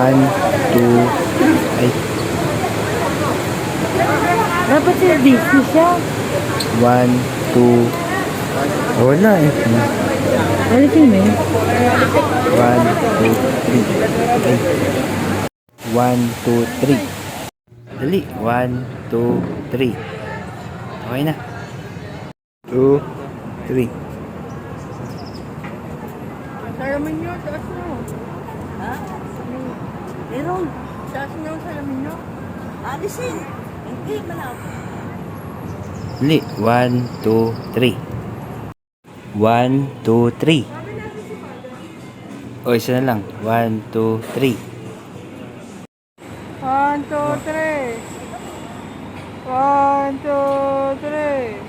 1, 2, ay, Dapat siya busy siya. 1, 2, wala eh. Alisin mo 1, eh. 2, 3. 1, 2, 3. Dali. 1, 2, 3. Okay na. 2, 3. Salamin nyo, taas nyo. Ha? Meron. Taas nyo, salamin nyo. Alisin. Hindi, malap. Dali. 1, 2, 3. 1, 2, 3. O, isa na lang. 1, 2, 3. 1, 2, 3. 1, 2, 3.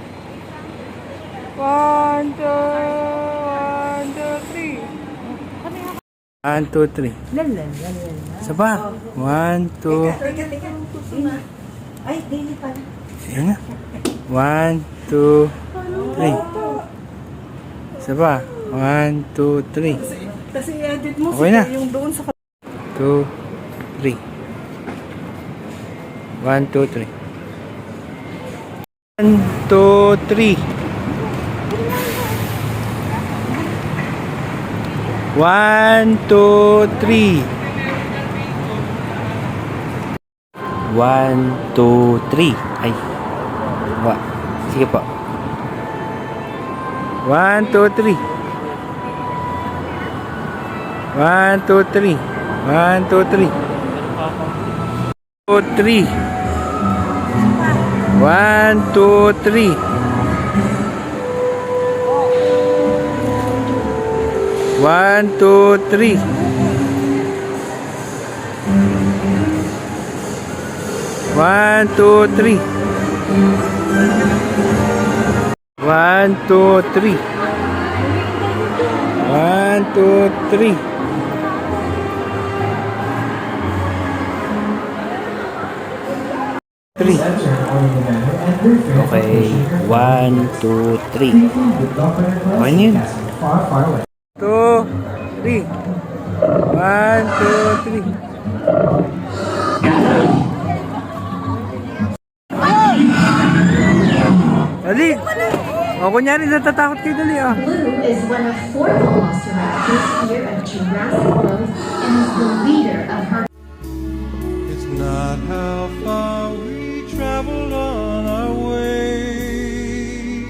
1, 2, 1, 2, 3. Lalan. Isa pa. 1, 2. Ay, daily pala. Sige na. 1, 2, 3. Isa pa. 1, 2, 3. Kasi edit mo Okay na. yung doon sa 2, 3. 1, 2, 3. 1, 2, 3. 1, 2, 3. 1, 2, 3. Ay. Wa. Sige po. 1, 2, 3. 1, 2, 3. 1, 2, 3. 2, 3. 1, 2, 3. 1, 2, 3. 1, 2, 3. 1, 2, 3. 1, 2, 3. Three. Okay. 1, 2, 3. Okay na yun. 2, 3. 1, 2, 3. Dali! O, kunyari, natatakot kayo, dali, ah. Blue is one of four velociraptors here at Jurassic World and is the leader of her. It's not how far we traveled on our way,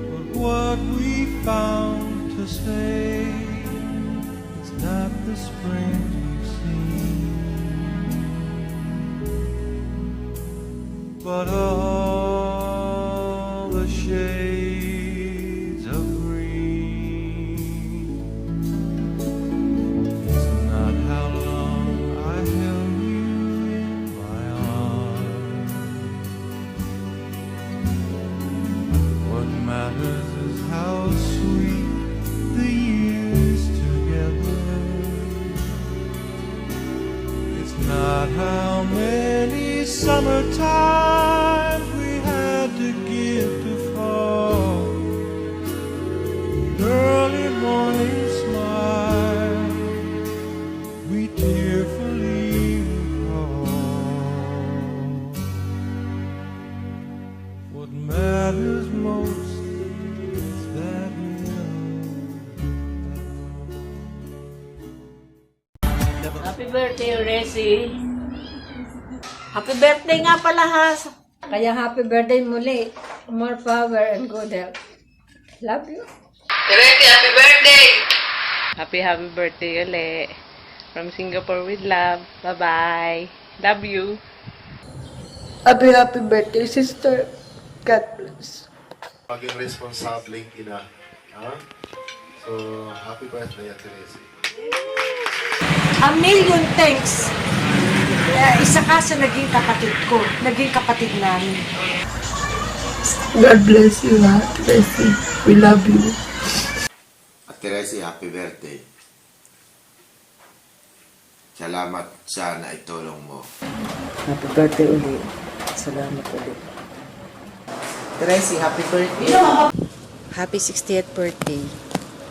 but what we found to say. It's not the spring we've seen, but all the shades of green. It's not how long I held you in my arms. What matters is how sweet the years together. It's not how many summertimes we had to give to fall. Early morning smile we tearfully recall. What matters most is that we know. Happy birthday, Resi. Happy birthday nga pala, Has. Kaya happy birthday muli. More power and good health. Love you. Happy birthday! Happy birthday ulit. From Singapore with love. Bye-bye. Love you. Happy birthday, sister. God bless. Maging responsable ina. Ha? So, happy birthday, Ate Resi. A million thanks. Isa ka sa naging kapatid ko. Naging kapatid namin. God bless you, Tracy. We love you. Ate Resi, happy birthday. Salamat sa naitulong mo. Happy birthday ulit. Salamat ulit. Tracy, happy birthday. Happy 60th birthday.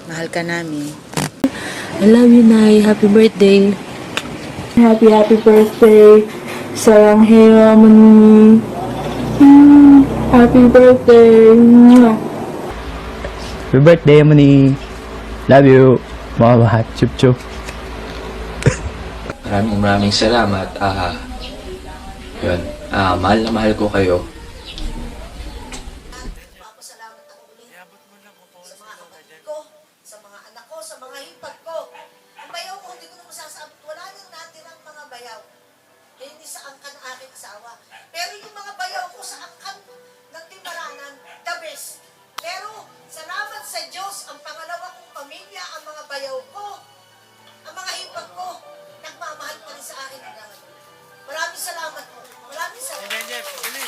Mahal ka namin. I love you, Nay. Happy birthday. Happy birthday. Sarang Moni. Happy birthday. Happy birthday, Moni. Love you. Mga bahat. Chup chup. Maraming salamat. Yun. Mahal na mahal ko kayo. Papasalamat ako ulit sa mga kapatid ko, sa mga anak ko, sa mga hipag ko. Ang bayaw ko, hindi ko na masasabi. Wala nang natirang mga bayaw. Hindi sa angkan ng aking asawa. Pero yung mga bayaw ko sa angkan ng Timaranan, the best. Pero salamat sa Diyos, ang pangalawa kong pamilya, ang mga bayaw ko, ang mga hipag ko, nagmamahal pa rin sa akin. Maraming salamat po. Maraming salamat.